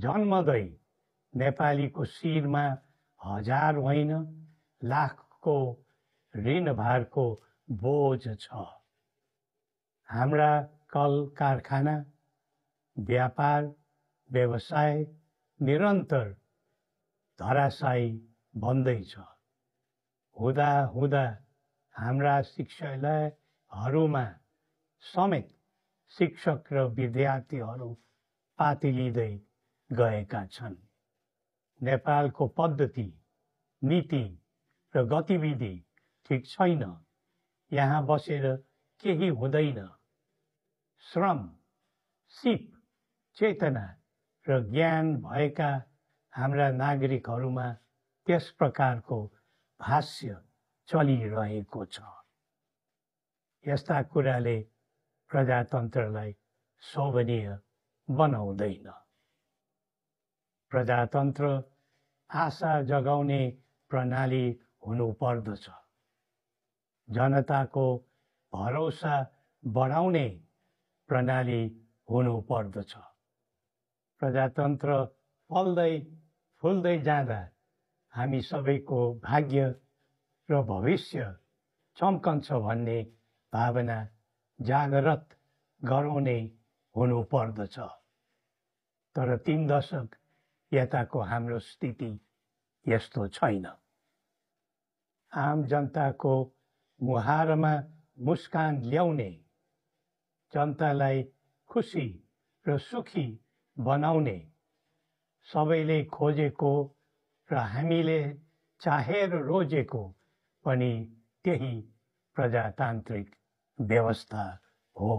जन्मदै नेपालीको शिरमा हजार होइन लाखको ऋणभारको बोझ छ। हाम्रा कल कारखाना व्यापार व्यवसाय निरन्तर धराशायी बन्दैछ। हुँदा हुँदा हाम्रा शिक्षालयहरूमा समेत शिक्षक र विद्यार्थीहरू पातिलिँदै गएका छन्। नेपालको पद्धति नीति र गतिविधि ठिक छैन। यहाँ बसेर केही हुँदैन। श्रम सिप चेतना र ज्ञान भएका हाम्रा नागरिकहरूमा त्यस प्रकारको भाष्य चलिरहेको छ। यस्ता कुराले प्रजातन्त्रलाई शोभनीय बनाउँदैन। प्रजातन्त्र आशा जगाउने प्रणाली हुनुपर्दछ। जनताको भरोसा बढाउने प्रणाली हुनुपर्दछ। प्रजातन्त्र फल्दै फुल्दै जाँदा हामी सबैको भाग्य र भविष्य चम्कन्छ भन्ने भावना जागृत गराउने हुनुपर्दछ। तर 3 दशक यताको हाम्रो स्थिति यस्तो छैन। आम जनताको मुहारमा मुस्कान ल्याउने, जनतालाई खुसी र सुखी बनाउने, सबैले खोजेको र हामीले चाहेर रोजेको पनि त्यही प्रजातान्त्रिक व्यवस्था हो।